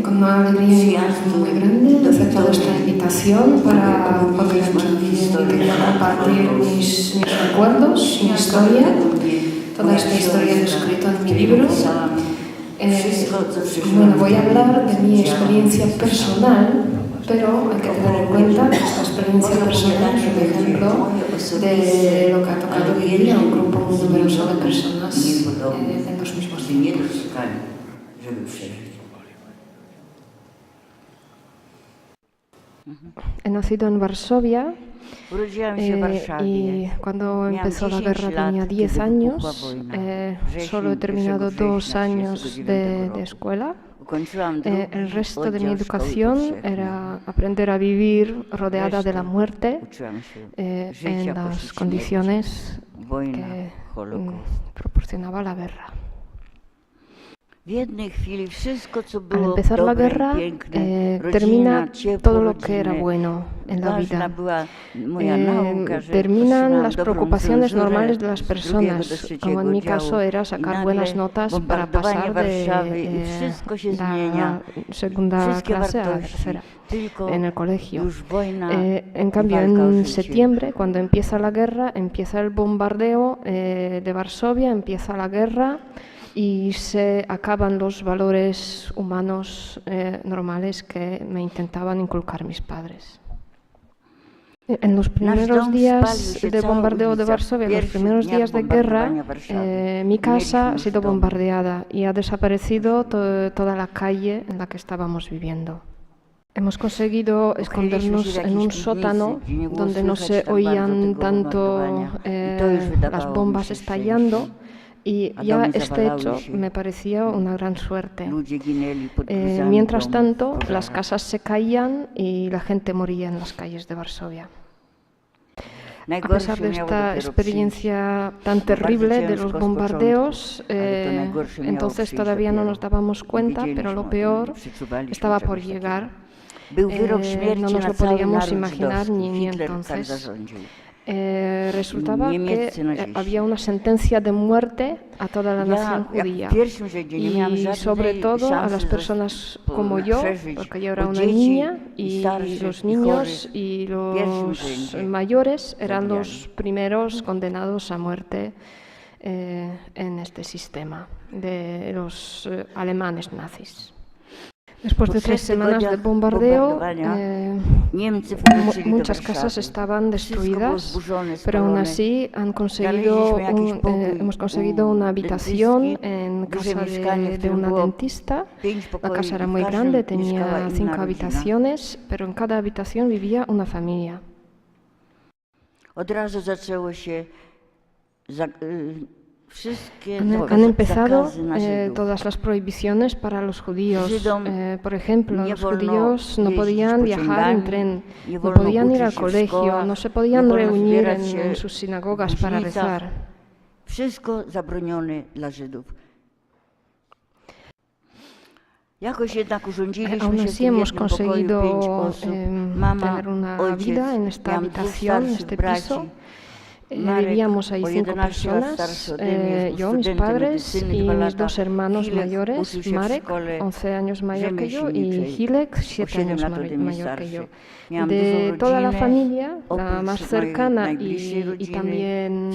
Con una alegría muy grande acepto esta invitación para poder compartir mis recuerdos, mi historia. Toda esta historia he escrito en mi libro. Bueno, voy a hablar de mi experiencia personal, pero hay que tener en cuenta que esta experiencia personal es un ejemplo de lo que ha tocado vivir a un grupo muy numeroso de personas en los mismos tiempos. He nacido en Varsovia y cuando empezó la guerra tenía 10 años. Solo he terminado 2 años de escuela. El resto de mi educación era aprender a vivir rodeada de la muerte en las condiciones que proporcionaba la guerra. Al empezar la guerra, termina todo lo que era bueno en la vida. Terminan las preocupaciones normales de las personas, como en mi caso era sacar buenas notas para pasar de la segunda clase a la tercera en el colegio. En cambio, en septiembre, cuando empieza la guerra, empieza el bombardeo de Varsovia, empieza la guerra, y se acaban los valores humanos normales que me intentaban inculcar mis padres. En los primeros días de bombardeo de Varsovia, en los primeros días de guerra, mi casa ha sido bombardeada y ha desaparecido toda la calle en la que estábamos viviendo. Hemos conseguido escondernos en un sótano donde no se oían tanto las bombas estallando. Y ya este hecho me parecía una gran suerte. Mientras tanto, las casas se caían y la gente moría en las calles de Varsovia. A pesar de esta experiencia tan terrible de los bombardeos, entonces todavía no nos dábamos cuenta, pero lo peor estaba por llegar. No nos lo podíamos imaginar ni entonces. Resultaba que había una sentencia de muerte a toda la nación judía y sobre todo a las personas como yo, porque yo era una niña y los niños y los mayores eran los primeros condenados a muerte en este sistema de los alemanes nazis. Después de 3 semanas de bombardeo, muchas casas estaban destruidas, pero aún así hemos conseguido una habitación en casa de una dentista. La casa era muy grande, tenía 5 habitaciones, pero en cada habitación vivía una familia. Han empezado todas las prohibiciones para los judíos. Por ejemplo, los judíos no podían viajar en tren, no podían ir al colegio, no se podían reunir en sus sinagogas para rezar. Aún así hemos conseguido tener una vida en esta habitación, en este piso. Vivíamos ahí 5 personas, yo, mis padres y mis 2 hermanos mayores, Marek, 11 años mayor que yo, y Hilek, 7 años mayor que yo. De toda la familia, la más cercana y también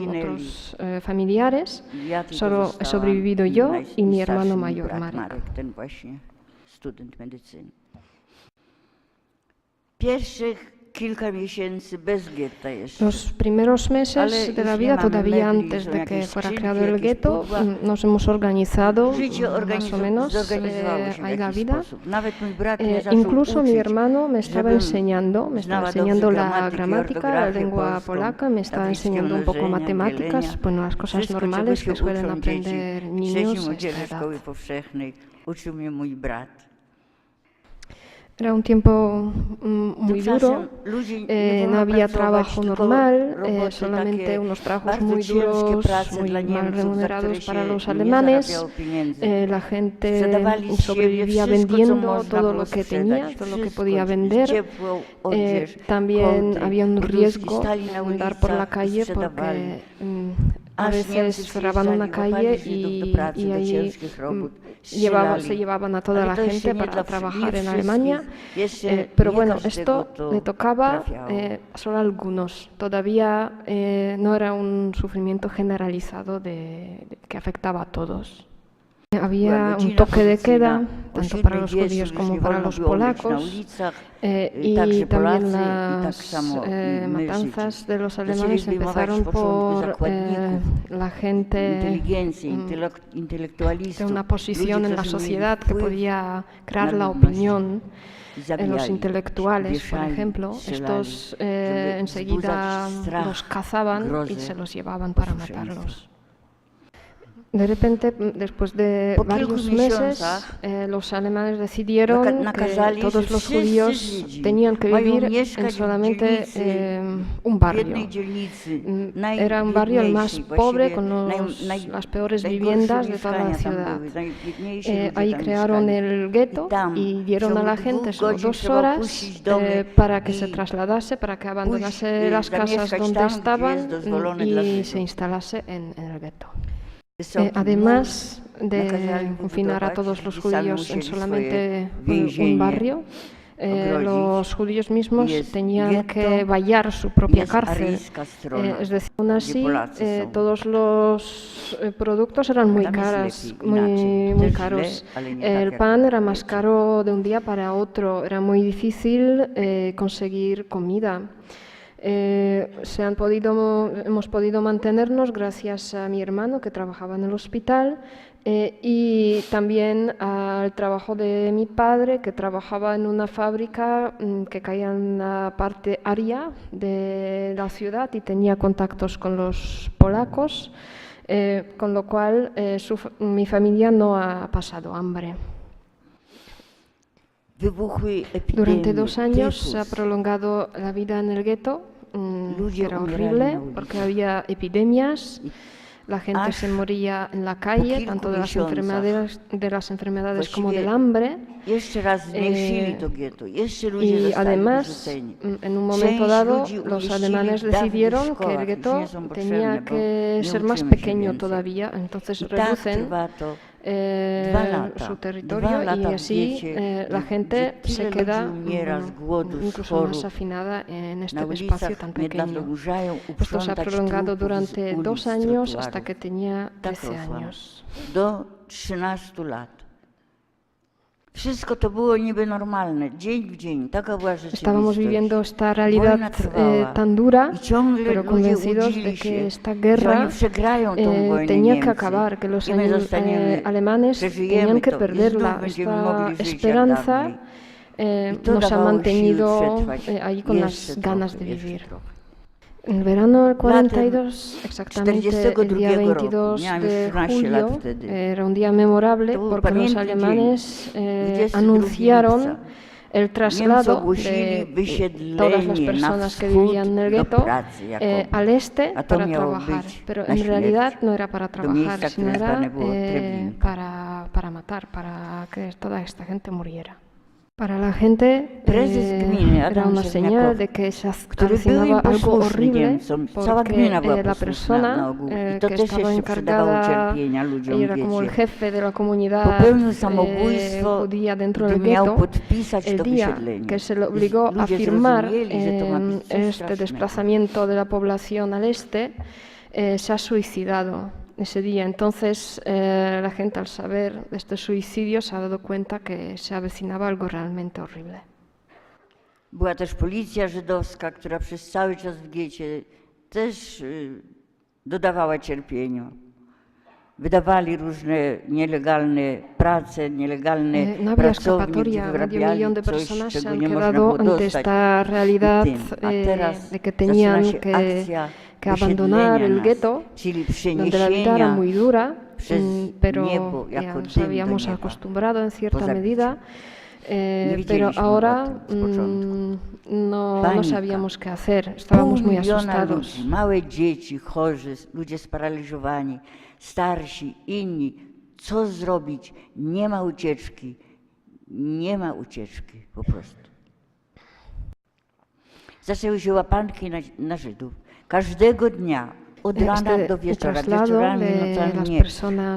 otros familiares, solo he sobrevivido yo y mi hermano mayor, Marek. Los primeros meses de la vida, todavía antes de que fuera creado el gueto, nos hemos organizado más o menos ahí la vida. Incluso mi hermano me estaba enseñando la gramática, la lengua polaca, me estaba enseñando un poco matemáticas, bueno, las cosas normales que suelen aprender niños a esta edad. Era un tiempo muy duro, no había trabajo normal, solamente unos trabajos muy duros, muy mal remunerados para los alemanes. La gente sobrevivía vendiendo todo lo que tenía, todo lo que podía vender. También había un riesgo de andar por la calle porque a veces cerraban una calle y ahí se llevaban a toda la gente para trabajar en Alemania. Pero bueno, esto le tocaba solo a algunos. Todavía no era un sufrimiento generalizado que afectaba a todos. Había un toque de queda, tanto para los judíos como para los polacos, y también las matanzas de los alemanes empezaron por la gente de una posición en la sociedad que podía crear la opinión. Los intelectuales, por ejemplo, estos enseguida los cazaban y se los llevaban para matarlos. De repente, después de varios meses, los alemanes decidieron que todos los judíos tenían que vivir en solamente un barrio. Era un barrio el más pobre, con las peores viviendas de toda la ciudad. Ahí crearon el gueto y dieron a la gente solo 2 horas para que se trasladase, para que abandonase las casas donde estaban y se instalase en el gueto. Además de confinar a todos los judíos en solamente un barrio, los judíos mismos tenían que vallar su propia cárcel. Es decir, aún así, todos los productos eran muy caros. El pan era más caro de un día para otro, era muy difícil conseguir comida. Hemos podido mantenernos gracias a mi hermano que trabajaba en el hospital y también al trabajo de mi padre que trabajaba en una fábrica que caía en la parte aria de la ciudad y tenía contactos con los polacos, con lo cual mi familia no ha pasado hambre. Durante 2 años se ha prolongado la vida en el gueto, que era horrible porque había epidemias, la gente se moría en la calle, tanto de las enfermedades como del hambre. Y además, en un momento dado, los alemanes decidieron que el gueto tenía que ser más pequeño todavía, entonces reducen su territorio y así la gente se queda incluso más afinada en este espacio tan pequeño. Esto se ha prolongado durante 2 años hasta que tenía 13 años. Estábamos viviendo esta realidad tan dura, pero convencidos de que esta guerra tenía que acabar, que los alemanes tenían que perderla. Esta esperanza nos ha mantenido ahí con las ganas de vivir. En el verano del 42, exactamente el día 22 de julio, era un día memorable porque los alemanes anunciaron el traslado de todas las personas que vivían en el gueto al este para trabajar. Pero en realidad no era para trabajar, sino era para matar, para que toda esta gente muriera. Para la gente era una señal de que se avecinaba algo horrible porque la persona que estaba encargada, era como el jefe de la comunidad judía dentro del gueto, el día que se le obligó a firmar este desplazamiento de la población al este, se ha suicidado. Ese día. Entonces, la gente al saber de este suicidio se ha dado cuenta que se avecinaba algo realmente horrible. Była też policja żydowska, która przez cały czas w getcie też dodawała cierpieniu. Wydawali różne nielegalne prace, nielegalne pracownie, gdzie wyrabiali coś, czego nie można było dostać. De que tenían que abandonar el gueto, donde la vida era muy dura, pero ya nos habíamos acostumbrado en cierta medida, pero ahora no sabíamos qué hacer, estábamos muy asustados. Małe dzieci, chorzy, ludzie sparaliżowani, starsi, inni. Co zrobić? Nie ma ucieczki. Nie ma ucieczki, po prostu. Zaczęły się łapanki na Żydów. Każdego dnia. od rana do wieczora, wieczorami, nocami nie.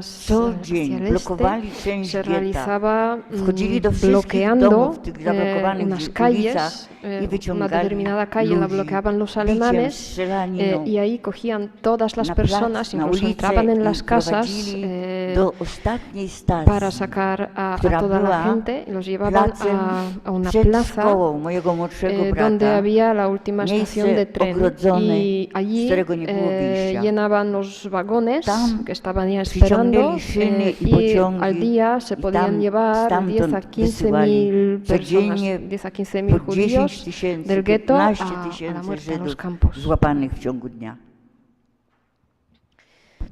Co dzień este blokowali część se getta. realizaba Wchodzili do wszystkich bloqueando domów w tych zablokowanych unas ulicach calles, i una wyciągali determinada calle la ludzi bloqueaban los biciem, alemanes strzelaniną y ahí cogían todas las na plac, personas, na incluso ulicę entraban en i las casas prowadzili do ostatniej stacji, para sacar a która toda la była gente y los llevaban placem a una przed plaza szkołą mojego młodszego brata, donde había la última estación de tren ogrodzone, y allí z którego nie było wyjścia. llenaban los vagones Tam que estaban ya esperando szyny i y pociągi al día se i podían tam llevar 10 a stamtąd 15 wysyłali mil personas, codziennie 10 a 15 mil po 10 judíos tysięcy, del gueto a 15 la tysięcy muerte a los Żydów campos. złapanych w ciągu dnia.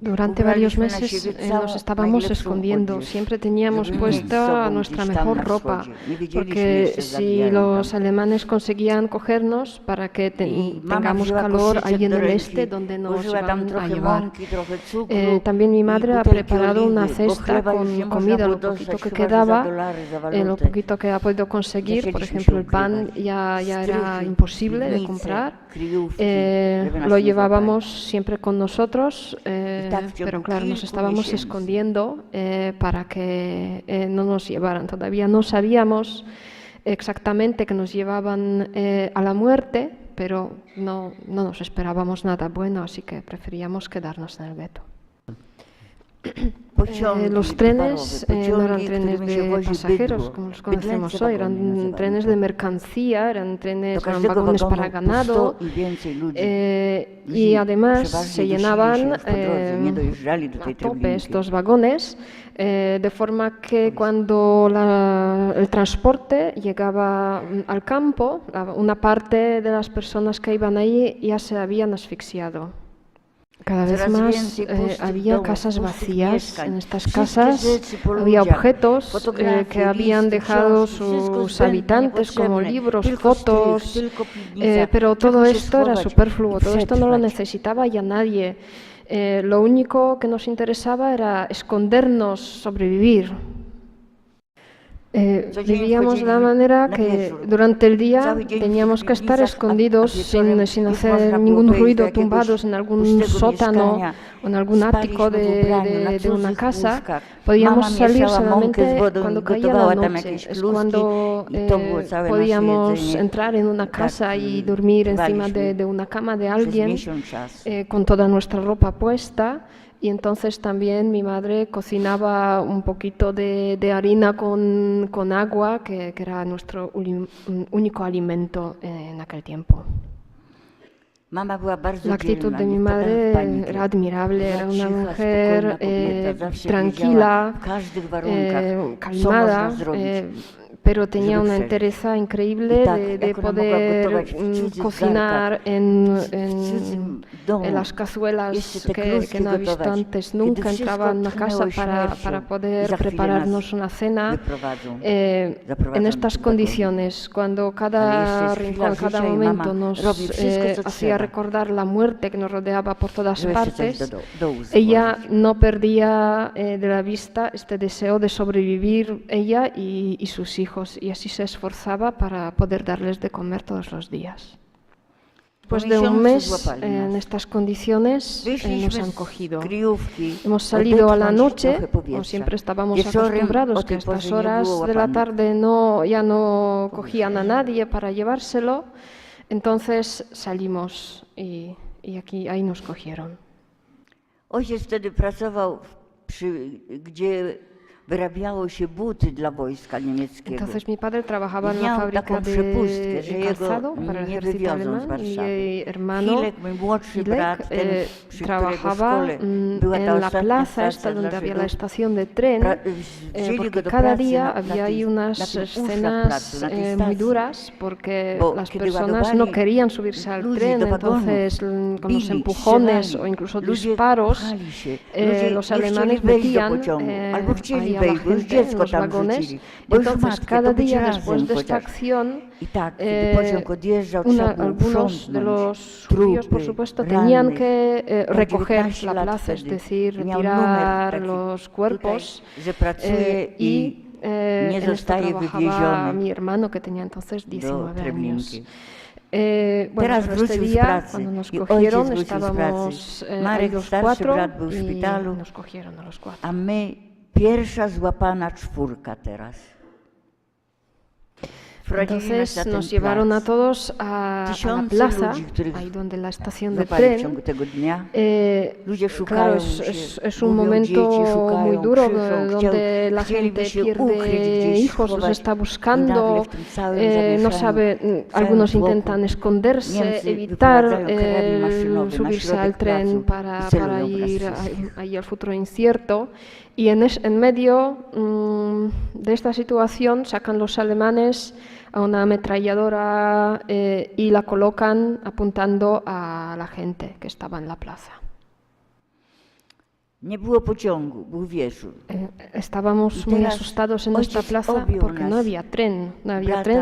Durante varios Ubraliśmy na meses siebie całą nos estábamos najlepszą escondiendo, odzież, siempre teníamos żeby mieć z puesta sobą nuestra gdzieś tam mejor na ropa, wschodzie. Nie wiedzieliśmy porque jeszcze, si zabijają los tam. alemanes conseguían cogernos para que I mama tengamos wzięła calor koszyczek allí en do el ręki, este, donde nos włożyła tam iban a trochę llevar. mąki, trochę cukru También mi i madre ha butelki preparado una oliwy, bo cesta chleba con już nie można comida, było lo poquito dostać, que chyba że za quedaba, dolary, za lo walutę. poquito que ha podido conseguir, por Zaczęliśmy ejemplo, się el pan ukrywać. ya era Strychy, imposible de piwnice, comprar. kryjówki, żeby nas Lo nie llevábamos siempre con nosotros, tak w ciągu pero claro, nos kilku estábamos miesięcy. escondiendo para que no nos llevaran. Todavía no sabíamos exactamente que nos llevaban a la muerte, pero no nos esperábamos nada bueno, así que preferíamos quedarnos en el gueto. Los trenes no eran trenes de pasajeros, como los conocemos hoy, eran trenes de mercancía, eran vagones para ganado y además se llenaban a tope estos vagones, de forma que cuando el transporte llegaba al campo, una parte de las personas que iban ahí ya se habían asfixiado. Cada vez más había casas vacías. En estas casas había objetos que habían dejado sus habitantes, como libros, fotos, pero todo esto era superfluo, todo esto no lo necesitaba ya nadie. Lo único que nos interesaba era escondernos, sobrevivir. Vivíamos de la manera que durante el día teníamos que estar escondidos sin hacer ningún ruido, tumbados en algún sótano o en algún ático de una casa. Podíamos salir solamente cuando caía la noche, es cuando podíamos entrar en una casa y dormir encima de una cama de alguien con toda nuestra ropa puesta. Y entonces también mi madre cocinaba un poquito de harina con agua, que era nuestro único alimento en aquel tiempo. La actitud de mi madre era admirable, era una mujer tranquila, calmada, pero tenía una entereza increíble de poder cocinar en las cazuelas que no ha visto antes nunca. Entraba en una casa para poder prepararnos una cena en estas condiciones, cuando cada rincón, cada momento nos hacía recordar la muerte que nos rodeaba por todas partes. Ella no perdía de la vista este deseo de sobrevivir, ella y sus hijos, y así se esforzaba para poder darles de comer todos los días. Después de un mes en estas condiciones nos han cogido. Hemos salido a la noche, como siempre estábamos acostumbrados, que a estas horas de la tarde ya no cogían a nadie para llevárselo. Entonces salimos y ahí nos cogieron. Ojciec wtedy pracował gdzie wyrabiało się buty dla wojska niemieckiego. Entonces mi padre trabajaba en la fábrica de calzado para el ejército alemán y mi hermano Hilek trabajaba en la plaza esta donde había la estación de tren, porque cada día había ahí unas escenas muy duras porque las personas no querían subirse al tren, entonces con los empujones o incluso disparos los alemanes metían ahí a la gente en los vagones. Entonces, cada día después de esta acción, algunos de los judíos, por supuesto, tenían que recoger la plaza, es decir, retirar los cuerpos. Y en esto trabajaba mi hermano, que tenía entonces 19 años. Bueno, pero este día, cuando nos cogieron, estábamos ahí los 4 i nos cogieron a los 4. A my pierwsza złapana 4 teraz. Entonces nos llevaron a todos a la plaza, ahí donde la estación de tren. Claro, es un momento muy duro donde la gente pierde hijos, los está buscando, no sabe, algunos intentan esconderse, evitar subirse al tren para ir ahí al futuro incierto. Y en medio de esta situación sacan los alemanes a una ametralladora y la colocan apuntando a la gente que estaba en la plaza. Estábamos muy asustados en esta plaza porque no había tren,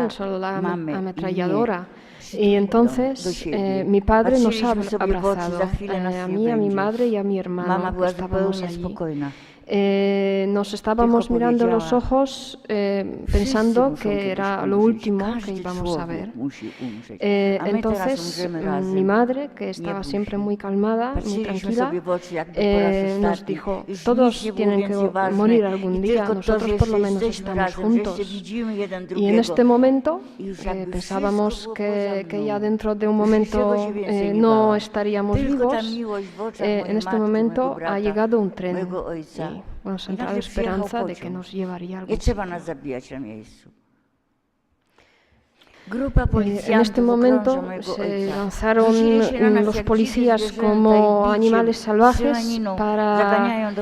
solo la ametralladora. Y entonces mi padre nos ha abrazado, a mí, a mi madre y a mi hermano, que estábamos allí. Nos estábamos mirando los ojos pensando que era lo último que íbamos a ver. Entonces mi madre, que estaba siempre muy calmada, muy tranquila, nos dijo, todos tienen que morir algún día, nosotros por lo menos estamos juntos. Y en este momento pensábamos que ya dentro de un momento no estaríamos vivos. En este momento ha llegado un tren. Bueno, sentía la esperanza de que nos llevaría algo. En este momento se lanzaron los policías como animales salvajes para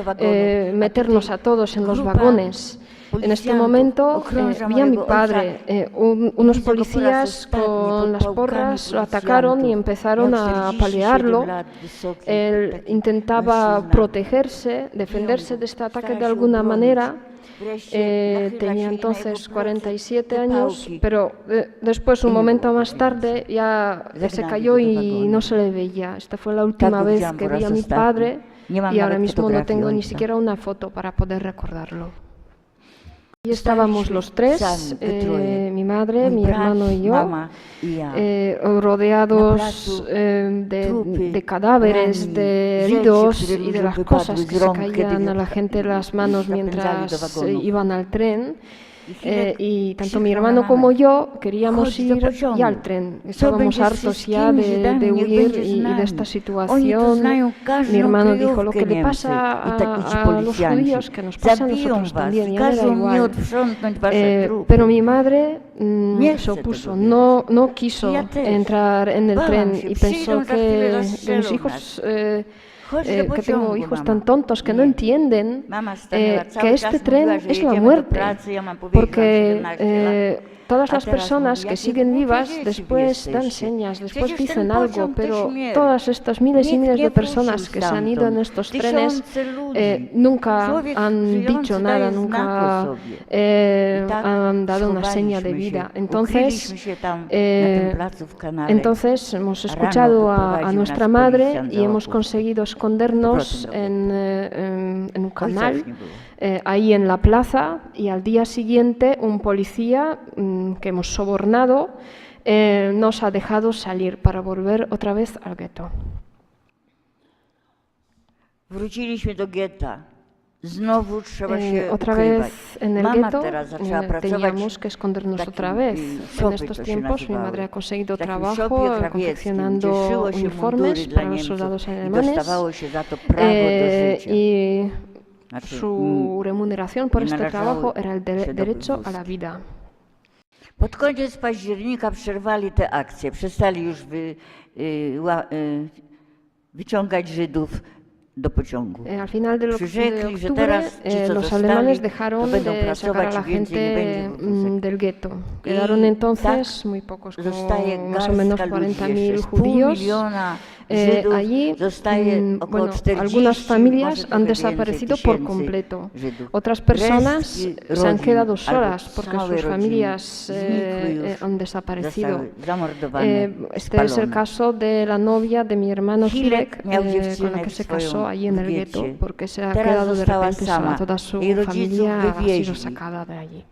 meternos a todos en los vagones. En este momento vi a mi padre, unos policías con las porras lo atacaron y empezaron a apalearlo. Él intentaba protegerse, defenderse de este ataque de alguna manera. Tenía entonces 47 años, pero después, un momento más tarde, ya se cayó y no se le veía. Esta fue la última vez que vi a mi padre y ahora mismo no tengo ni siquiera una foto para poder recordarlo. Y estábamos los tres, mi madre, mi hermano y yo, rodeados de cadáveres, de heridos y de las cosas que se caían a la gente en las manos mientras iban al tren. Y tanto mi hermano como yo queríamos ir ya al tren. Estábamos hartos ya de huir y de esta situación. Mi hermano dijo, lo que le pasa a los judíos, que nos pasa a nosotros también, y a él era igual. Pero mi madre se opuso, no quiso entrar en el tren y pensó que mis hijos... que tengo hijos tan tontos que no entienden que este tren es la muerte, porque todas las personas que siguen vivas después dan señas, después dicen algo, pero todas estas miles y miles de personas que se han ido en estos trenes nunca han dicho nada, nunca han dado una seña de vida. Entonces hemos escuchado a nuestra madre y hemos conseguido escondernos en un canal. Ahí en la plaza, y al día siguiente un policía que hemos sobornado nos ha dejado salir para volver otra vez al gueto. Otra vez en el gueto teníamos que escondernos otra vez. En estos tiempos mi madre ha conseguido trabajo confeccionando uniformes para los soldados alemanes y su remuneración por este trabajo era el derecho a la vida. Pod koniec października przerwali te akcje, przestali już wyciągać Żydów do pociągu. Al final de octubre, los alemanes dejaron de sacar a la gente del gueto. Quedaron entonces muy pocos, como más o menos 40.000 judíos. Allí, bueno, algunas familias han desaparecido por completo. Otras personas se han quedado solas porque sus familias han desaparecido. Este es el caso de la novia de mi hermano Hirek, con la que se casó allí en el gueto, porque se ha quedado de repente sola. Toda su familia ha sido sacada de allí.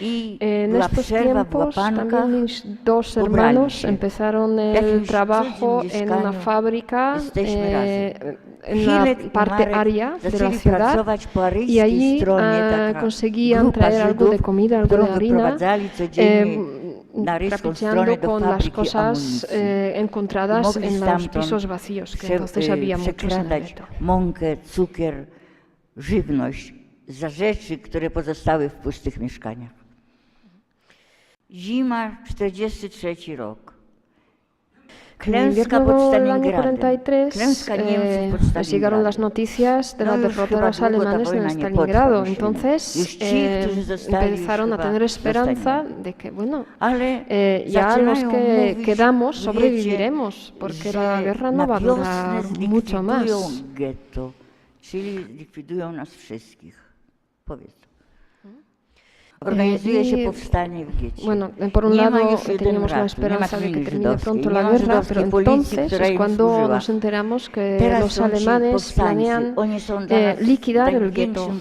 En estos tiempos también mis dos hermanos empezaron el trabajo en una fábrica en la parte área de la ciudad y allí conseguían traer algo de comida, algo de harina, trapicheando con las cosas encontradas en los pisos vacíos, que entonces había muchos en el gueto. Mąkę, cukier, żywność za rzeczy, które pozostały w pustych mieszkaniach. Zima 43 rok. En el invierno del año 43 les llegaron las noticias de la derrota de los alemanes en Stalingrado. Entonces empezaron a tener esperanza de que, bueno, ya los que quedamos sobreviviremos, porque la guerra no va a durar mucho más. Czyli likwidują nas wszystkich. Powiedz. Organizuje się powstanie w Getcie. Bueno, por un lado teníamos la esperanza de que termine pronto la guerra, pero entonces es cuando nos enteramos que los alemanes planean liquidar el gueto.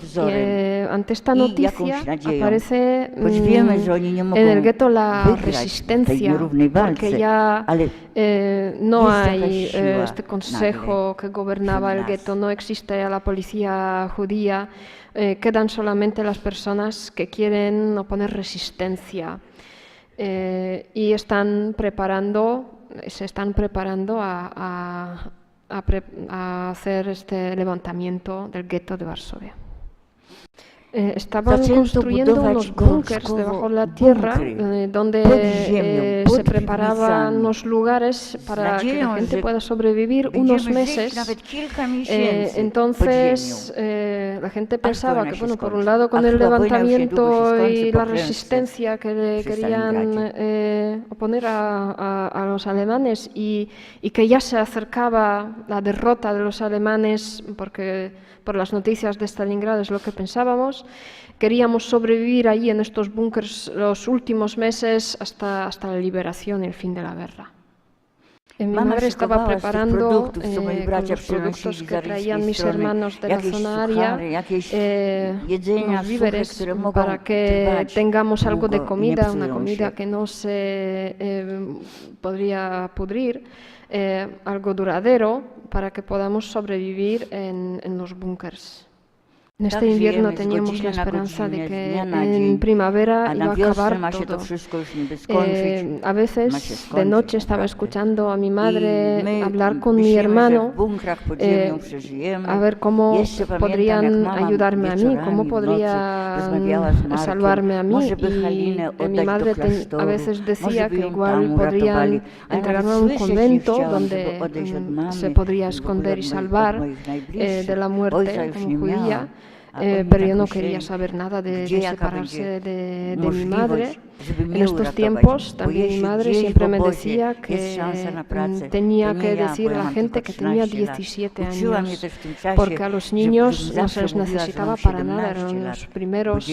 Ante esta noticia aparece en el gueto la resistencia, porque ya no hay este consejo que gobernaba el gueto, no existe ya la policía judía. Quedan solamente las personas que quieren oponer resistencia y se están preparando a hacer este levantamiento del gueto de Varsovia. Estaban construyendo unos búnkers debajo de la tierra donde se preparaban los lugares para que la gente pueda sobrevivir unos meses. Entonces la gente pensaba que, bueno, por un lado con el levantamiento y la resistencia que le querían oponer a los alemanes y que ya se acercaba la derrota de los alemanes, porque por las noticias de Stalingrado es lo que pensábamos. Queríamos sobrevivir allí en estos búnkers los últimos meses hasta la liberación y el fin de la guerra. Mi madre estaba preparando con los productos que traían mis hermanos de la zona área, unos víveres para que tengamos algo de comida, una comida que no se podría pudrir, algo duradero, para que podamos sobrevivir en los búnkers. En este invierno teníamos la esperanza de que en primavera iba a acabar todo. A veces de noche estaba escuchando a mi madre hablar con mi hermano a ver cómo podrían ayudarme a mí, cómo podrían salvarme a mí. Y mi madre a veces decía que igual podrían entregarme a un convento donde se podría esconder y salvar de la muerte como judía. Pero yo no quería saber nada de separarse de mi madre. En estos tiempos también mi madre siempre me decía que tenía que decir a la gente que tenía 17 años, porque a los niños no se les necesitaba para nada, eran los primeros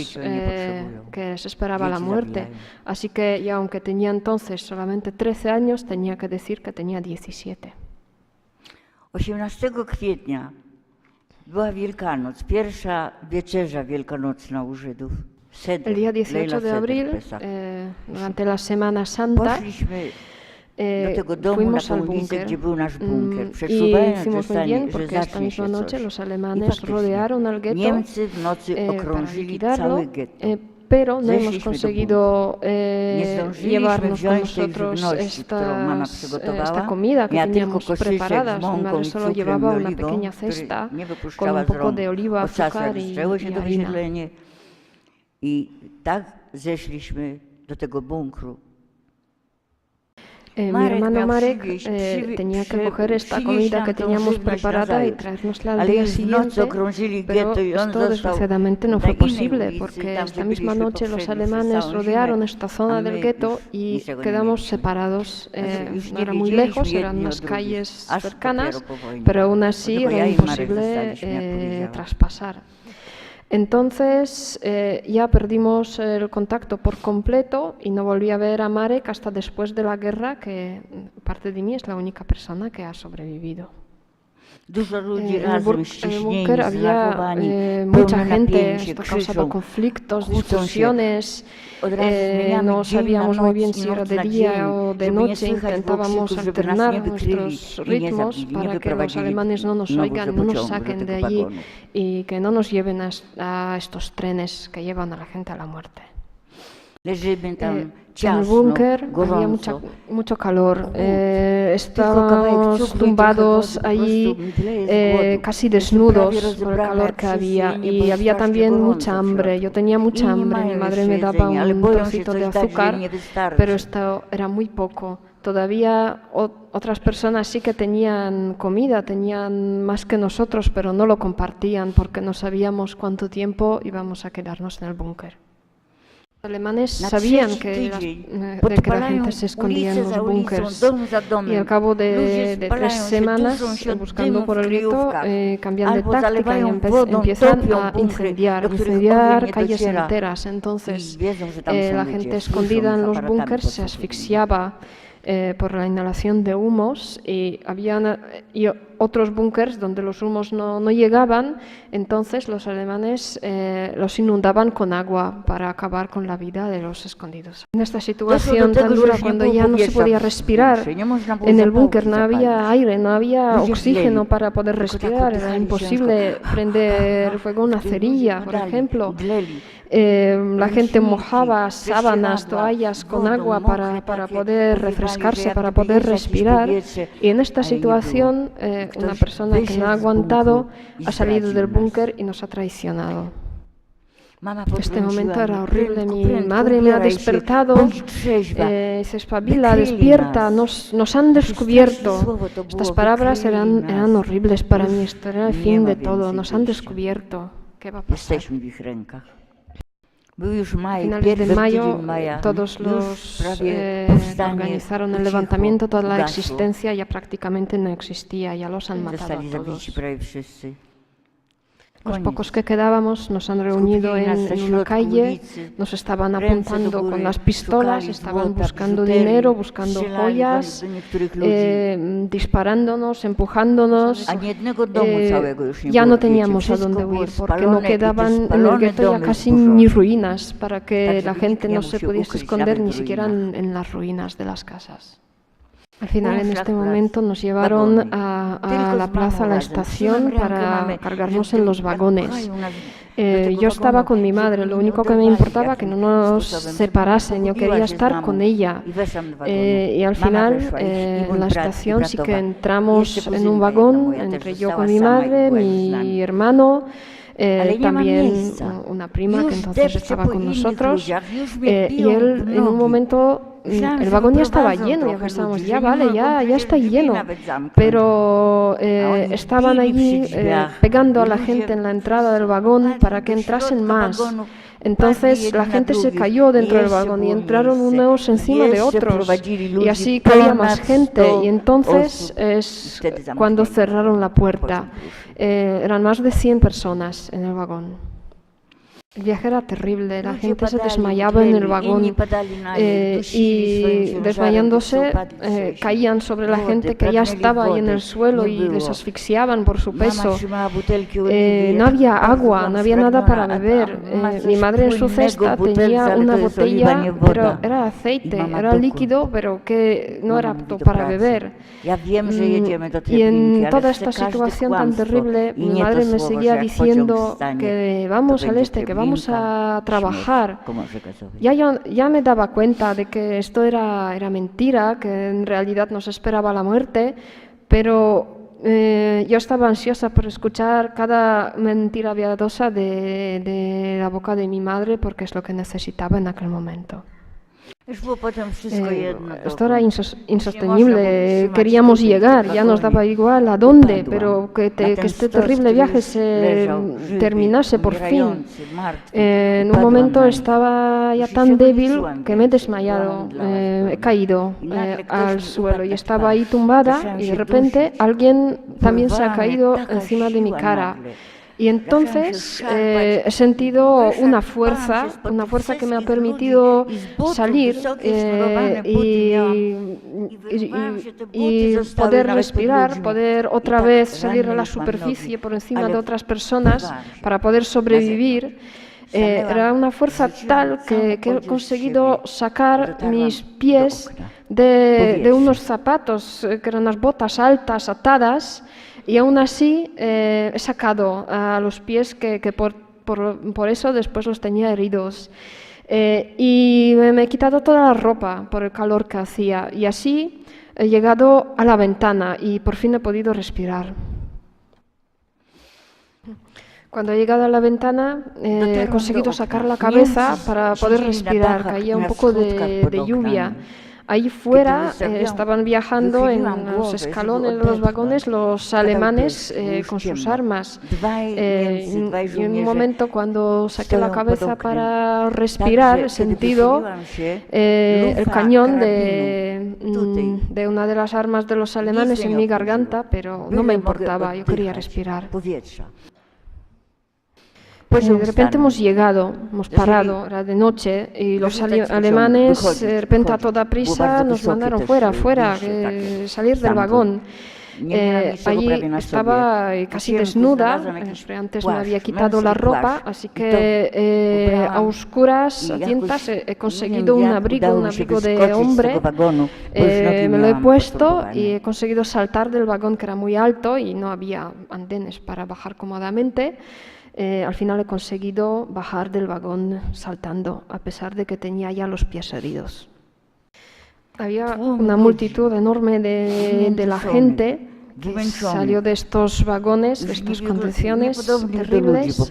que se esperaba la muerte. Así que ya aunque tenía entonces solamente 13 años, tenía que decir que tenía 17. 18 kwietnia była Wielkanoc, pierwsza wieczerza wielkanocna u Żydów. El día 18 de abril, durante la Semana Santa, fuimos al búnker y hicimos muy bien porque esta misma noche los alemanes rodearon al gueto para liquidarlo, pero no hemos conseguido llevarnos con nosotros esta comida que teníamos preparada. Mi madre solo llevaba una pequeña cesta con un poco de oliva, azúcar y harina. I tak zeszliśmy do tego bunkru. Mi hermano Marek tenía que coger esta comida que teníamos preparada y traérnosla al día siguiente, pero esto desgraciadamente no fue posible porque esta misma noche los alemanes rodearon esta zona del gueto y quedamos separados. No era muy lejos, eran unas calles cercanas, pero aún así era imposible traspasar. Entonces ya perdimos el contacto por completo y no volví a ver a Marek hasta después de la guerra, que aparte de mí es la única persona que ha sobrevivido. En el búnker había mucha gente, esto causaba conflictos, discusiones, no sabíamos muy bien si era de día o de noche, intentábamos alternar nuestros ritmos para que los alemanes no nos oigan, no nos saquen de allí y que no nos lleven a estos trenes que llevan a la gente a la muerte. En el búnker había mucho calor, estábamos tumbados allí casi desnudos por el calor que había y había también mucha hambre. Yo tenía mucha hambre, mi madre me daba un trocito de azúcar, pero esto era muy poco. Todavía otras personas sí que tenían comida, tenían más que nosotros, pero no lo compartían porque no sabíamos cuánto tiempo íbamos a quedarnos en el búnker. Los alemanes sabían de que la gente se escondía en los búnkers y al cabo de 3 semanas, buscando por el gueto, cambian de táctica y empiezan a incendiar calles enteras. Entonces, la gente escondida en los búnkers se asfixiaba por la inhalación de humos y había otros búnkers donde los humos no llegaban, entonces los alemanes los inundaban con agua para acabar con la vida de los escondidos. En esta situación tan dura, cuando ya no se podía respirar, en el búnker no había aire, no había oxígeno para poder respirar, era imposible prender fuego a una cerilla, por ejemplo. La gente mojaba sábanas, toallas con agua para poder refrescarse, para poder respirar. Y en esta situación, una persona que no ha aguantado ha salido del búnker y nos ha traicionado. Este momento era horrible. Mi madre me ha despertado, se espabila, despierta, nos han descubierto. Estas palabras eran horribles para mí, esto era el fin de todo, nos han descubierto. ¿Qué va a pasar? A finales de mayo, todos los organizaron el levantamiento, toda la existencia ya prácticamente no existía, ya los han matado a todos. Los pocos que quedábamos nos han reunido en una calle, nos estaban apuntando con las pistolas, estaban buscando dinero, buscando joyas, disparándonos, empujándonos. Ya no teníamos a dónde huir porque no quedaban en el gueto ya casi ni ruinas para que la gente no se pudiese esconder ni siquiera en las ruinas de las casas. Al final, en este momento, nos llevaron a la plaza, a la estación, para cargarnos en los vagones. Yo estaba con mi madre, lo único que me importaba que no nos separasen, yo quería estar con ella. Y al final, en la estación sí que entramos en un vagón, entre yo con mi madre, mi hermano, también una prima que entonces estaba con nosotros, y él en un momento... El vagón ya estaba lleno, ya pensábamos, ya vale, ya está lleno, pero estaban allí pegando a la gente en la entrada del vagón para que entrasen más. Entonces la gente se cayó dentro del vagón y entraron unos encima de otros y así caía más gente y entonces es cuando cerraron la puerta. Eran más de 100 personas en el vagón. El viaje era terrible, la gente se desmayaba en el vagón y desmayándose caían sobre la gente que ya estaba ahí en el suelo y les asfixiaban por su peso. No había agua, no había nada para beber. Mi madre en su cesta tenía una botella, pero era aceite, era líquido, pero que no era apto para beber. Y en toda esta situación tan terrible, mi madre me seguía diciendo que vamos al este, que vamos a trabajar. Ya me daba cuenta de que esto era mentira, que en realidad nos esperaba la muerte, pero yo estaba ansiosa por escuchar cada mentira piadosa de la boca de mi madre porque es lo que necesitaba en aquel momento. Esto era insostenible, queríamos llegar, ya nos daba igual a dónde, pero que este terrible viaje se terminase por fin. En un momento estaba ya tan débil que me he desmayado, he caído al suelo y estaba ahí tumbada y de repente alguien también se ha caído encima de mi cara. Y entonces he sentido una fuerza que me ha permitido salir y poder respirar, poder otra vez salir a la superficie por encima de otras personas para poder sobrevivir. Era una fuerza tal que he conseguido sacar mis pies de unos zapatos, que eran unas botas altas, atadas, y aún así he sacado a los pies que por eso después los tenía heridos. Y me he quitado toda la ropa por el calor que hacía, y así he llegado a la ventana y por fin he podido respirar. Cuando he llegado a la ventana he conseguido sacar la cabeza para poder respirar. Caía un poco de lluvia. Ahí fuera estaban viajando en los escalones de los vagones los alemanes con sus armas. Y en un momento, cuando saqué la cabeza para respirar, he sentido el cañón de una de las armas de los alemanes en mi garganta, pero no me importaba, yo quería respirar. Pues de repente hemos llegado, hemos parado, era de noche, y los alemanes de repente a toda prisa nos mandaron fuera, salir del vagón. Allí estaba casi desnuda, antes me había quitado la ropa, así que a oscuras, a tientas, he conseguido un abrigo de hombre, me lo he puesto y he conseguido saltar del vagón, que era muy alto y no había andenes para bajar cómodamente. Al final he conseguido bajar del vagón saltando, a pesar de que tenía ya los pies heridos. Había una multitud enorme de la gente que salió de estos vagones, de estas condiciones terribles.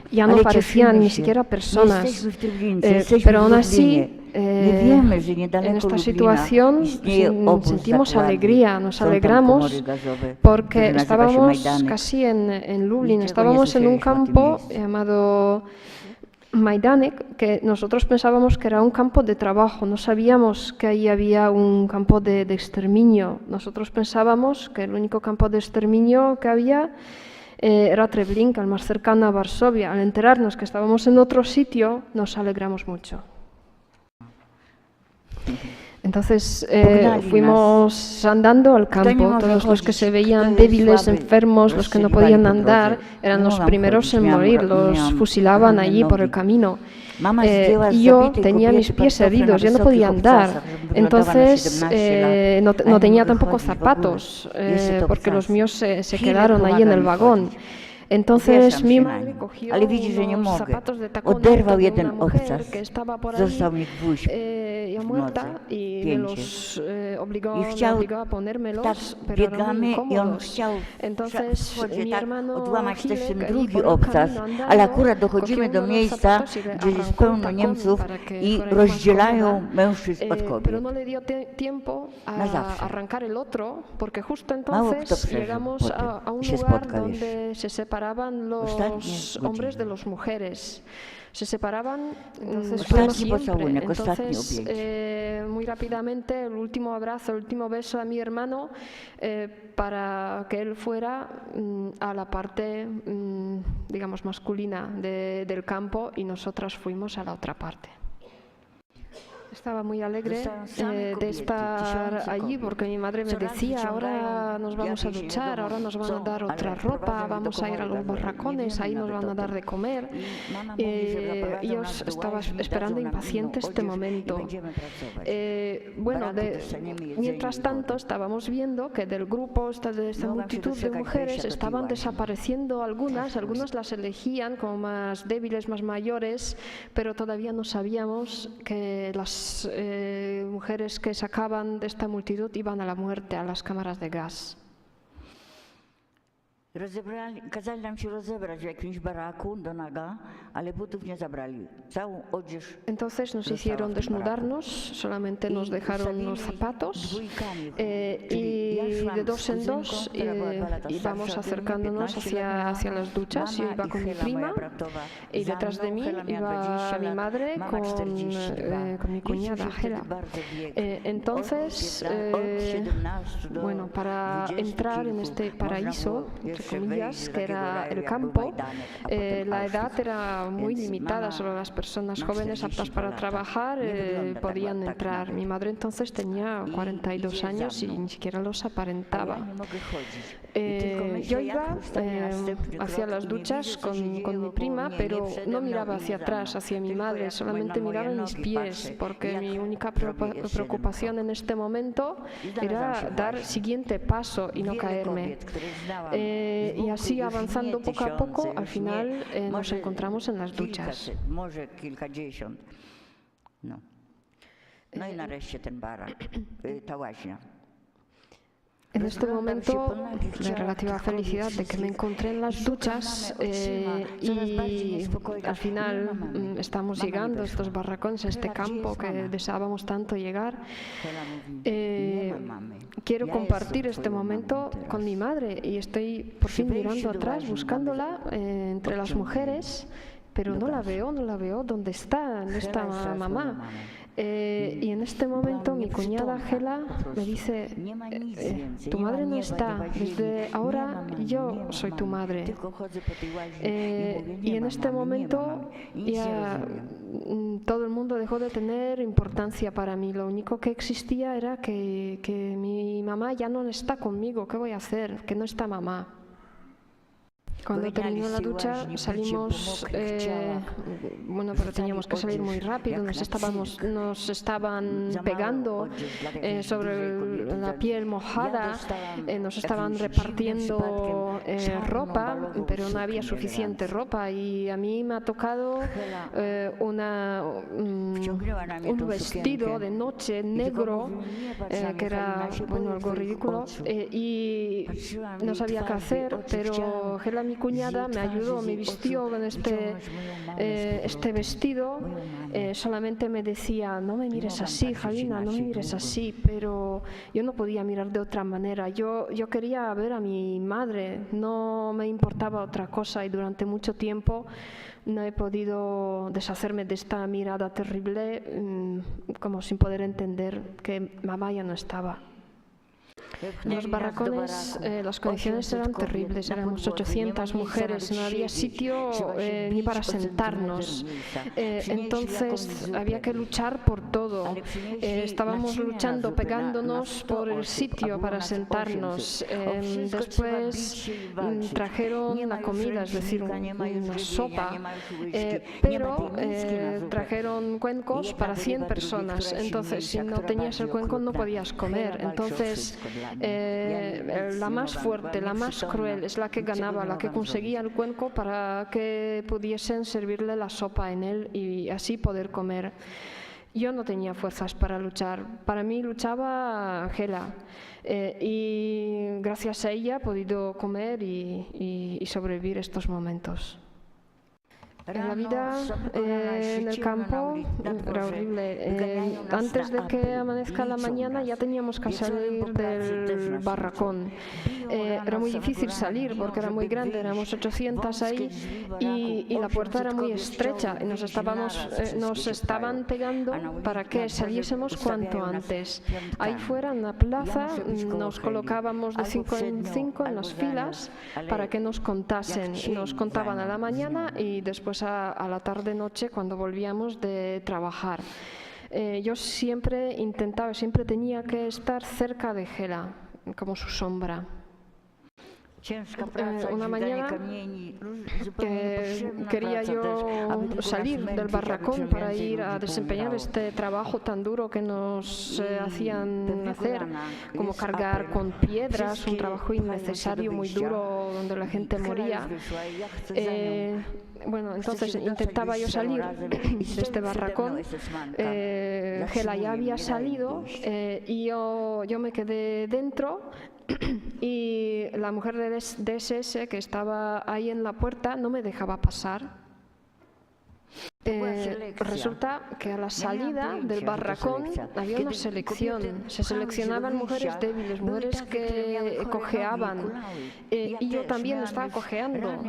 Ya no parecían ni siquiera personas, pero aún así, en esta situación sentimos alegría, nos alegramos, porque estábamos casi en Lublin, estábamos en un campo llamado Majdanek, que nosotros pensábamos que era un campo de trabajo, no sabíamos que ahí había un campo de exterminio. Nosotros pensábamos que el único campo de exterminio que había era Treblinka, el más cercano a Varsovia. Al enterarnos que estábamos en otro sitio, nos alegramos mucho. Entonces fuimos andando al campo. Todos los que se veían débiles, enfermos, los que no podían andar, eran los primeros en morir, los fusilaban allí por el camino. Y yo tenía mis pies heridos, yo no podía andar. Entonces no tenía tampoco zapatos, porque los míos se quedaron ahí en el vagón. Entonces mi madre cogió unos zapatos de tacón de una mujer que estaba por ahí ya muerta y me los obligó a ponérmelos, pero eran muy incómodos. Entonces mi hermano ale akurat dochodzimy do miejsca, gdzie jest pełno Niemców i rozdzielają mężczyzn od kobiet. Pero no le dio tiempo a arrancar el otro, porque justo entonces llegamos a un lugar donde se separaban los hombres de las mujeres. Se separaban, entonces fuimos siempre. Entonces, muy rápidamente, el último abrazo, el último beso a mi hermano, para que él fuera a la parte, digamos, masculina del campo, y nosotras fuimos a la otra parte. Estaba muy alegre de estar allí, porque mi madre me decía: ahora nos vamos a duchar, ahora nos van a dar otra ropa, vamos a ir a los barracones, ahí nos van a dar de comer. Y yo estaba esperando impaciente este momento. Mientras tanto estábamos viendo que del grupo, de esta multitud de mujeres, estaban desapareciendo algunas las elegían como más débiles, más mayores, pero todavía no sabíamos que las mujeres que sacaban de esta multitud iban a la muerte, a las cámaras de gas. Kazali nam się rozebrać w jakimś baraku do naga, ale butów nie zabrali. Całą odzież. Entonces nos hicieron desnudarnos, solamente nos dejaron los zapatos, y de dos en dos íbamos acercándonos hacia las duchas. Yo iba con mi prima y detrás de mí iba mi madre con mi cuñada Hela. Entonces, para entrar en este paraíso, entre comillas, que era el campo, la edad era muy limitada, solo las personas jóvenes aptas para trabajar podían entrar. Mi madre entonces tenía 42 años y ni siquiera los aparentaba. Yo iba hacia las duchas con mi prima, pero no miraba hacia atrás, hacia mi madre, solamente miraba mis pies, porque mi única preocupación en este momento era dar el siguiente paso y no caerme. Y así avanzando poco a poco, al final nos encontramos en las duchas. No i nareszcie ten barak, ta łaźnia. En este momento de relativa felicidad de que me encontré en las duchas y al final estamos llegando a estos barracones, a este campo que deseábamos tanto llegar, quiero compartir este momento con mi madre y estoy por fin mirando atrás, buscándola entre las mujeres, pero no la veo, ¿dónde está? ¿Dónde está mamá? Y en este momento mi cuñada Gela me dice, tu madre no está, desde ahora yo soy tu madre. Y en este momento ya todo el mundo dejó de tener importancia para mí. Lo único que existía era que mi mamá ya no está conmigo. ¿Qué voy a hacer? Que no está mamá. Cuando terminó la ducha salimos, bueno, pero teníamos que salir muy rápido, nos estaban pegando sobre la piel mojada, nos estaban repartiendo ropa, pero no había suficiente ropa y a mí me ha tocado un vestido de noche negro, que era, bueno, algo ridículo, y no sabía qué hacer, pero Gela, mi cuñada, me ayudó, me vistió con este vestido, solamente me decía, no me mires así, Halina, no me mires así, pero yo no podía mirar de otra manera, yo quería ver a mi madre, no me importaba otra cosa y durante mucho tiempo no he podido deshacerme de esta mirada terrible, como sin poder entender que mamá ya no estaba. En los barracones las condiciones eran terribles, éramos 800 mujeres, no había sitio ni para sentarnos, entonces había que luchar por todo, estábamos luchando, pegándonos por el sitio para sentarnos, después trajeron la comida, es decir, una sopa, pero trajeron cuencos para 100 personas, entonces si no tenías el cuenco no podías comer, entonces la más fuerte, la más cruel es la que ganaba, la que conseguía el cuenco para que pudiesen servirle la sopa en él y así poder comer. Yo no tenía fuerzas para luchar, para mí luchaba Gela y gracias a ella he podido comer y sobrevivir estos momentos. La vida en el campo era horrible. Antes de que amanezca la mañana ya teníamos que salir del barracón. Era muy difícil salir porque era muy grande, éramos 800 ahí y la puerta era muy estrecha y nos estaban pegando para que saliésemos cuanto antes. Ahí fuera en la plaza nos colocábamos de 5 en 5 en las filas para que nos contasen. Nos contaban a la mañana y después a la tarde-noche cuando volvíamos de trabajar. Yo siempre tenía que estar cerca de Gela, como su sombra. Una mañana quería yo salir del barracón para ir a desempeñar este trabajo tan duro que nos hacían hacer, como cargar con piedras, un trabajo innecesario, muy duro, donde la gente moría. Bueno, entonces intentaba yo salir de este barracón, Gela ya había salido y yo me quedé dentro y la mujer de SS que estaba ahí en la puerta no me dejaba pasar. Resulta que a la salida del barracón había una selección, se seleccionaban mujeres débiles, mujeres que cojeaban, y yo también estaba cojeando.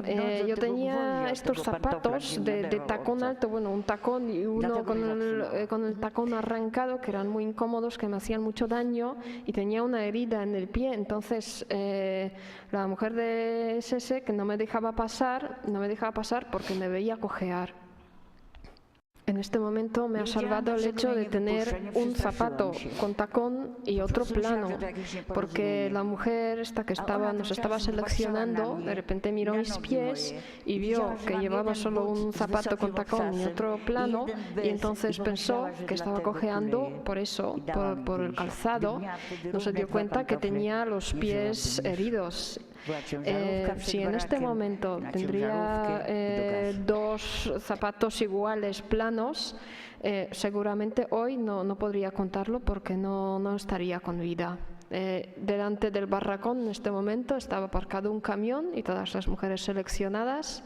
Yo tenía estos zapatos de tacón alto, bueno, un tacón y uno con el tacón arrancado, que eran muy incómodos, que me hacían mucho daño, y tenía una herida en el pie. Entonces la mujer de SS, que no me dejaba pasar porque me veía cojear. En este momento me ha salvado el hecho de tener un zapato con tacón y otro plano, porque la mujer esta que nos estaba seleccionando, de repente miró mis pies y vio que llevaba solo un zapato con tacón y otro plano, y entonces pensó que estaba cojeando por eso, por el calzado. No se dio cuenta que tenía los pies heridos. Si en este momento tendría dos zapatos iguales planos, seguramente hoy no podría contarlo porque no estaría con vida. Delante del barracón en este momento estaba aparcado un camión y todas las mujeres seleccionadas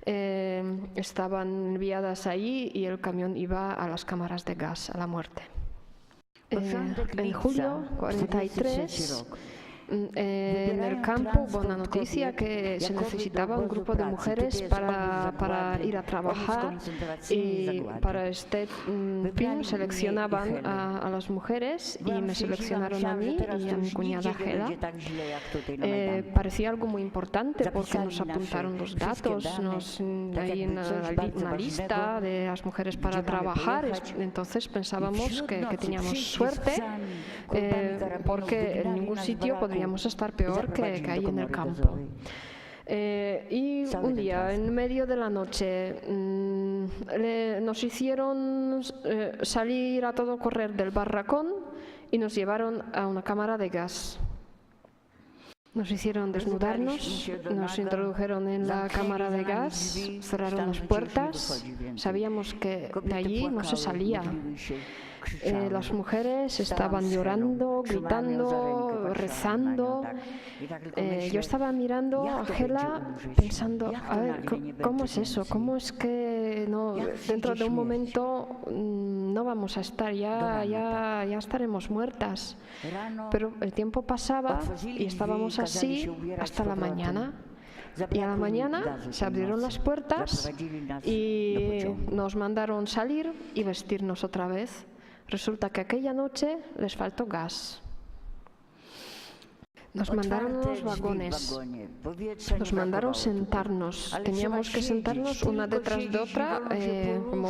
estaban enviadas allí, y el camión iba a las cámaras de gas, a la muerte. En julio 43, en el campo hubo una noticia que se necesitaba un grupo de mujeres para ir a trabajar, y para este fin seleccionaban a las mujeres, y me seleccionaron a mí y a mi cuñada Hela. Parecía algo muy importante porque nos apuntaron los datos, hay una lista de las mujeres para trabajar. Entonces pensábamos que teníamos suerte, porque en ningún sitio podríamos estar peor que ahí en el campo. Y un día, en medio de la noche, nos hicieron salir a todo correr del barracón y nos llevaron a una cámara de gas. Nos hicieron desnudarnos, nos introdujeron en la cámara de gas, cerraron las puertas. Sabíamos que de allí no se salía. Las mujeres estaban llorando, gritando, rezando. Yo estaba mirando a Hela pensando, a ver, ¿cómo es eso? ¿Cómo es que dentro de un momento no vamos a estar, ya estaremos muertas? Pero el tiempo pasaba y estábamos así hasta la mañana. Y a la mañana se abrieron las puertas y nos mandaron salir y vestirnos otra vez. Resulta que aquella noche les faltó gas. Nos mandaron los vagones, nos mandaron sentarnos. Teníamos que sentarnos una detrás de otra, como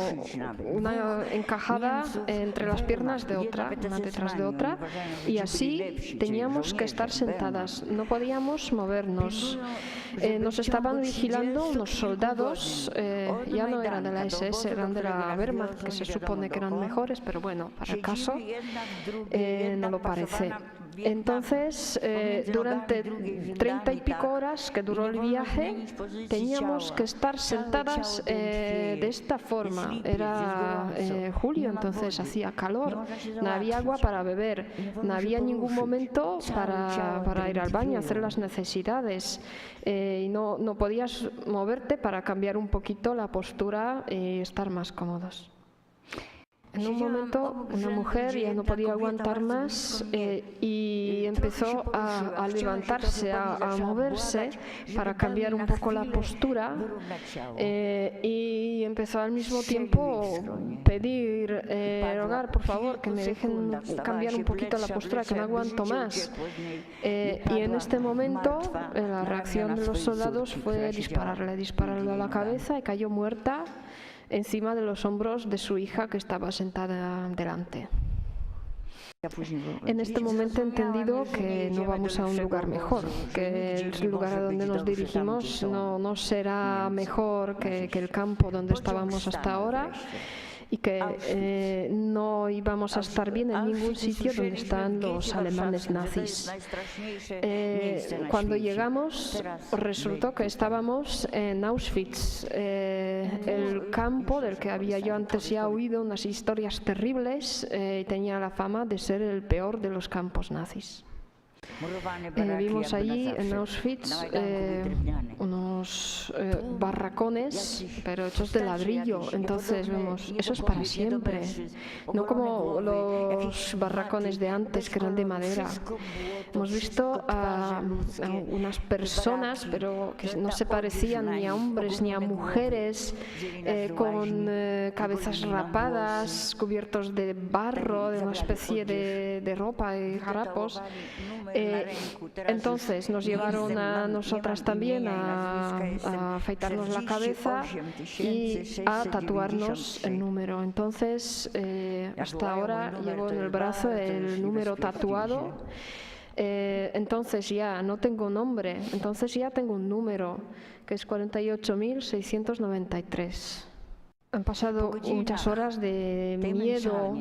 una encajada entre las piernas de otra, una detrás de otra, y así teníamos que estar sentadas. No podíamos movernos. Nos estaban vigilando unos soldados, ya no eran de la SS, eran de la Wehrmacht, que se supone que eran mejores, pero bueno, para el caso no lo parece. Entonces, durante 30 y pico horas que duró el viaje, teníamos que estar sentadas de esta forma. Era julio, entonces hacía calor, no había agua para beber, no había ningún momento para ir al baño, hacer las necesidades, y no podías moverte para cambiar un poquito la postura y estar más cómodos. En un momento una mujer ya no podía aguantar más y empezó a levantarse, a moverse para cambiar un poco la postura, y empezó al mismo tiempo pedir, rogar por favor que me dejen cambiar un poquito la postura, que no aguanto más. Y en este momento la reacción de los soldados fue dispararle a la cabeza, y cayó muerta encima de los hombros de su hija, que estaba sentada delante. En este momento he entendido que no vamos a un lugar mejor, que el lugar a donde nos dirigimos no será mejor que el campo donde estábamos hasta ahora, y que no íbamos a estar bien en ningún sitio donde están los alemanes nazis. Cuando llegamos, resultó que estábamos en Auschwitz, el campo del que había yo antes ya oído unas historias terribles, y tenía la fama de ser el peor de los campos nazis. Vimos allí en Auschwitz unos barracones, pero hechos de ladrillo. Entonces vemos, eso es para siempre, no como los barracones de antes que eran de madera. Hemos visto a unas personas, pero que no se parecían ni a hombres ni a mujeres, con cabezas rapadas, cubiertos de barro, de una especie de ropa y harapos. Entonces nos llevaron a nosotras también a afeitarnos la cabeza y a tatuarnos el número. Entonces hasta ahora llevo en el brazo el número tatuado. Entonces ya no tengo nombre, entonces ya tengo un número que es 48.693. Han pasado muchas horas de miedo,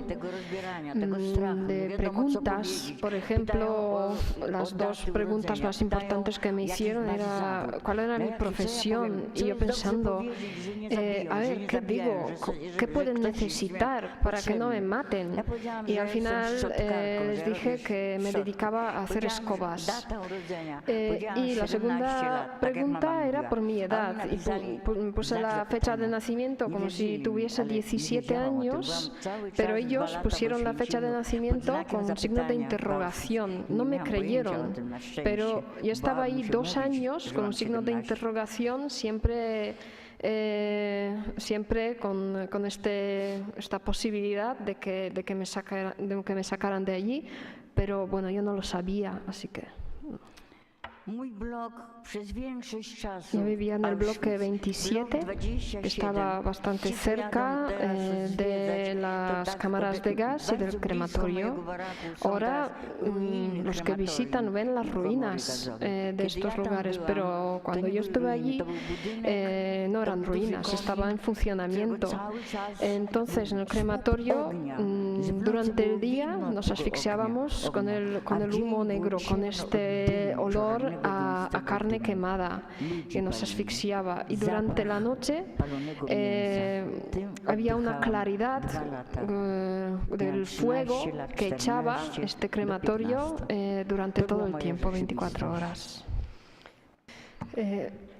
de preguntas. Por ejemplo, las dos preguntas más importantes que me hicieron era ¿cuál era mi profesión? Y yo pensando, a ver, ¿qué digo? ¿Qué pueden necesitar para que no me maten? Y al final les dije que me dedicaba a hacer escobas. Y la segunda pregunta era por mi edad. Y puse la fecha de nacimiento como si tuviese 17 años, pero ellos pusieron la fecha de nacimiento con signo de interrogación. No me creyeron, pero yo estaba ahí 2 años con un signo de interrogación, siempre con esta posibilidad de que me sacaran de allí, pero bueno, yo no lo sabía, así que... Yo vivía en el bloque 27, que estaba bastante cerca de las cámaras de gas y del crematorio. Ahora los que visitan ven las ruinas de estos lugares, pero cuando yo estuve allí no eran ruinas, estaba en funcionamiento. Entonces en el crematorio durante el día nos asfixiábamos con el humo negro, con este olor a carne quemada que nos asfixiaba, y durante la noche había una claridad del fuego que echaba este crematorio durante todo el tiempo, 24 horas.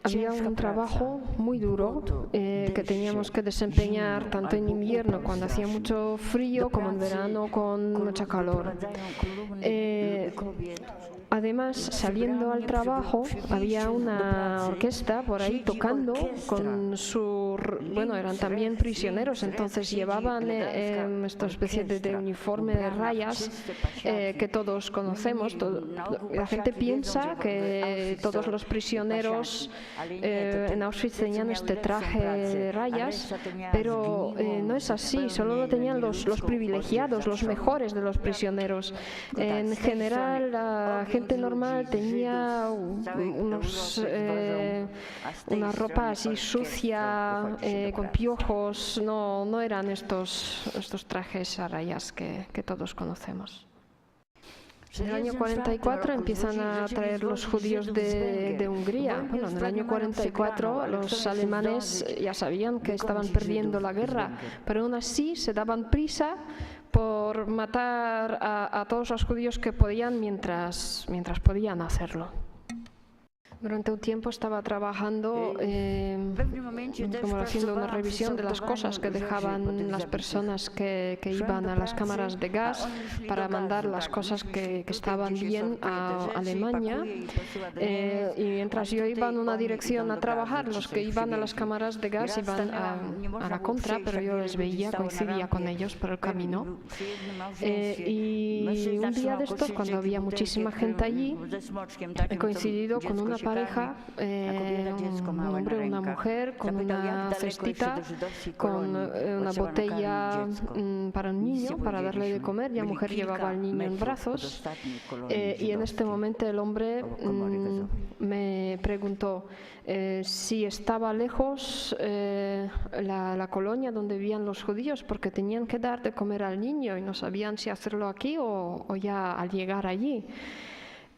Había un trabajo muy duro que teníamos que desempeñar tanto en invierno cuando hacía mucho frío como en verano con mucha calor. Además, saliendo al trabajo, había una orquesta por ahí tocando con bueno, eran también prisioneros, entonces llevaban esta especie de uniforme de rayas que todos conocemos. La gente piensa que todos los prisioneros en Auschwitz tenían este traje de rayas, pero no es así, solo lo tenían los privilegiados, los mejores de los prisioneros. En general, la gente normal tenía una ropa así sucia, con piojos, no eran estos trajes a rayas que todos conocemos. En el año 44 empiezan a traer los judíos de Hungría. Bueno, en el año 44 los alemanes ya sabían que estaban perdiendo la guerra, pero aún así se daban prisa por matar a todos los judíos que podían mientras podían hacerlo. Durante un tiempo estaba trabajando como haciendo una revisión de las cosas que dejaban las personas que iban a las cámaras de gas para mandar las cosas que estaban bien a Alemania. Y mientras yo iba en una dirección a trabajar, los que iban a las cámaras de gas iban a la contra, pero yo les veía, coincidía con ellos por el camino. Y un día de estos, cuando había muchísima gente allí, he coincidido con una pareja, un hombre y una mujer, con una cestita, con una botella para un niño, para darle de comer, y la mujer llevaba al niño en brazos. Y en este momento el hombre me preguntó si estaba lejos la colonia donde vivían los judíos, porque tenían que dar de comer al niño y no sabían si hacerlo aquí o ya al llegar allí.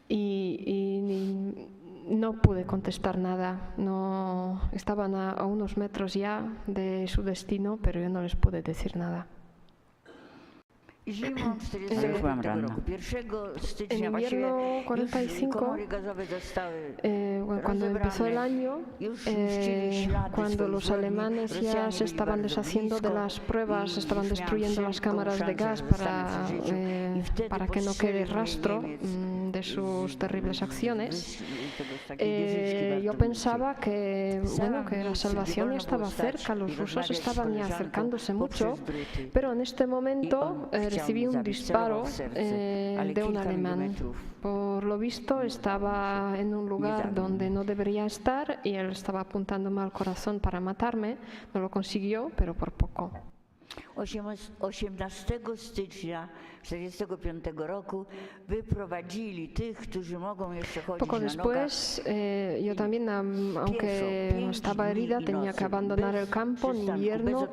Y no pude contestar nada. No, estaban a unos metros ya de su destino, pero yo no les pude decir nada. En invierno 45, cuando empezó el año, cuando los alemanes ya se estaban deshaciendo de las pruebas, estaban destruyendo las cámaras de gas para que no quede rastro de sus terribles acciones, yo pensaba que la salvación ya estaba cerca, los rusos estaban ya acercándose mucho, pero en este momento recibí un disparo de un alemán. Por lo visto estaba en un lugar donde no debería estar y él estaba apuntándome al corazón para matarme. No lo consiguió, pero por poco. 18 stycznia 1945 roku wyprowadzili tych, którzy mogą jeszcze chodzić Poco después, yo también, aunque no estaba herida, tenía que abandonar el campo en invierno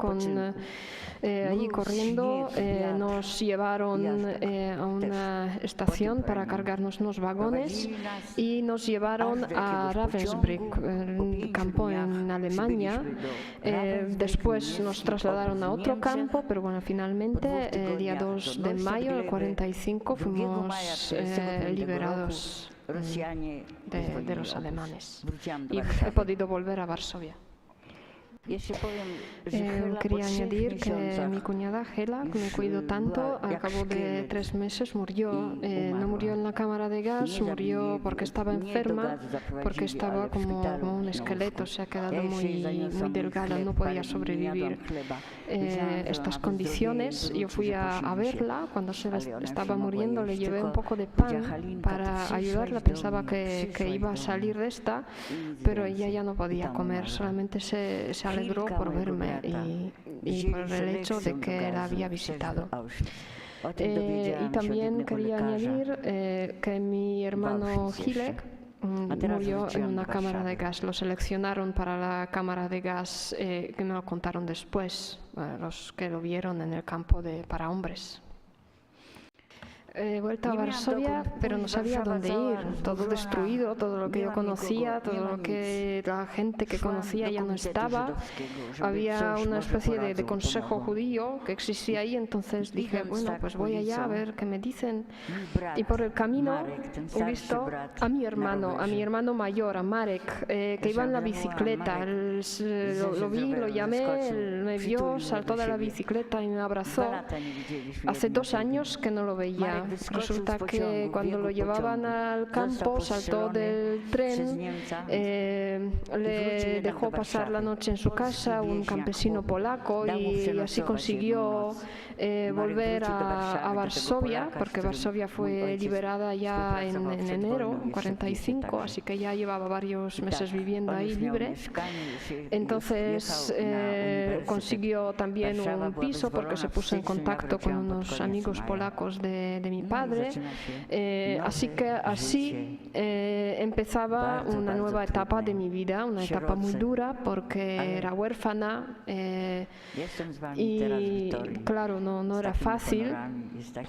allí corriendo. Nos llevaron a una estación para cargarnos unos vagones y nos llevaron a Ravensbrück, un campo en Alemania. Después nos trasladaron a otro campo, pero bueno, finalmente el día 2 de mayo del 45 fuimos liberados de los alemanes y he podido volver a Varsovia. Quería añadir que mi cuñada Hela, que me cuidó tanto, al cabo de 3 meses murió. No murió en la cámara de gas, murió porque estaba enferma, porque estaba como un esqueleto, se ha quedado muy delgada, no podía sobrevivir estas condiciones. Yo fui a verla cuando se estaba muriendo, le llevé un poco de pan para ayudarla, pensaba que iba a salir de esta, pero ella ya no podía comer, solamente se alegró por verme y por el hecho de que la había visitado. Y también quería añadir que mi hermano Hilek murió en una cámara de gas. Lo seleccionaron para la cámara de gas que me lo contaron después, los que lo vieron en el campo para hombres. He vuelto a Varsovia, pero no sabía dónde ir. Todo destruido, todo lo que yo conocía, todo lo que la gente que conocía ya no estaba. Había una especie de consejo judío que existía ahí, entonces dije, bueno, pues voy allá a ver qué me dicen. Y por el camino he visto a mi hermano mayor, a Marek, que iba en la bicicleta. Lo vi, lo llamé, él me vio, saltó de la bicicleta y me abrazó. Hace 2 años que no lo veía. Resulta que cuando lo llevaban al campo saltó del tren, le dejó pasar la noche en su casa, un campesino polaco, y así consiguió volver a Varsovia, porque Varsovia fue liberada ya en enero 45, así que ya llevaba varios meses viviendo ahí libre. Entonces consiguió también un piso porque se puso en contacto con unos amigos polacos de mi padre, así que así empezaba una nueva etapa de mi vida, una etapa muy dura porque era huérfana y claro, no era fácil,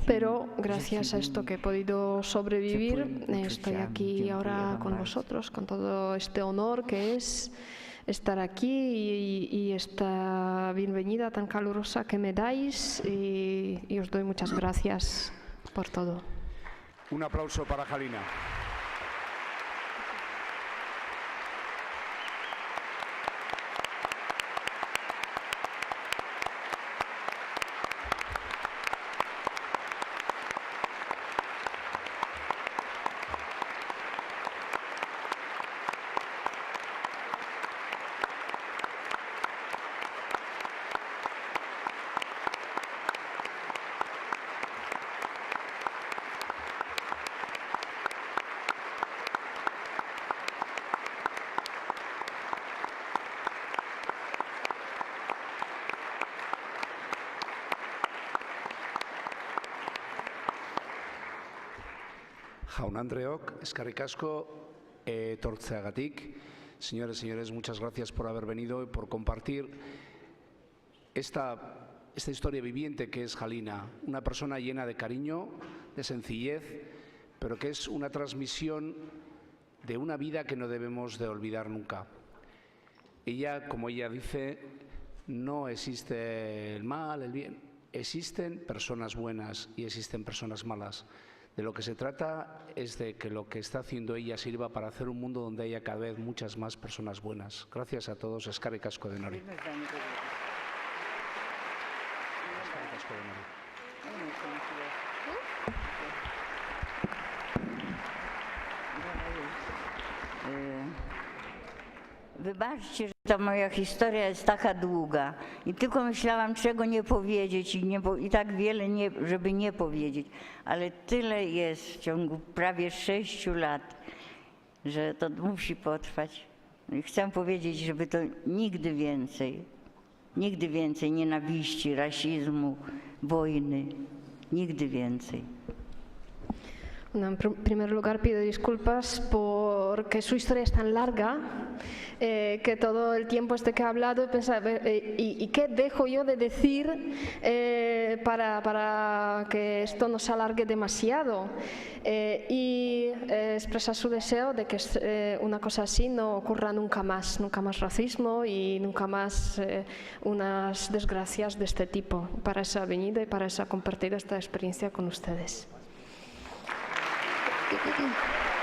pero gracias a esto que he podido sobrevivir, estoy aquí ahora con vosotros, con todo este honor que es estar aquí y esta bienvenida tan calurosa que me dais y os doy muchas gracias por todo. Un aplauso para Halina. Jaun-Andreok, eskerrik asko etortzeagatik. Señores y señores, muchas gracias por haber venido y por compartir esta historia viviente que es Halina, una persona llena de cariño, de sencillez, pero que es una transmisión de una vida que no debemos de olvidar nunca. Ella, como ella dice, no existe el mal, el bien, existen personas buenas y existen personas malas. De lo que se trata es de que lo que está haciendo ella sirva para hacer un mundo donde haya cada vez muchas más personas buenas. Gracias a todos. Eskerrik asko denoi. Wybaczcie, że ta moja historia jest taka długa i tylko myślałam, czego nie powiedzieć i tak wiele, żeby nie powiedzieć, ale tyle jest w ciągu prawie 6 lat, że to musi potrwać. I chcę powiedzieć, żeby to nigdy więcej nienawiści, rasizmu, wojny, nigdy więcej. Bueno, en primer lugar pido disculpas porque su historia es tan larga que todo el tiempo que he hablado he pensado, ¿y qué dejo yo de decir para que esto no se alargue demasiado? Y expresa su deseo de que una cosa así no ocurra nunca más racismo y nunca más unas desgracias de este tipo. Para eso he venido y para eso he compartido esta experiencia con ustedes. Thank you.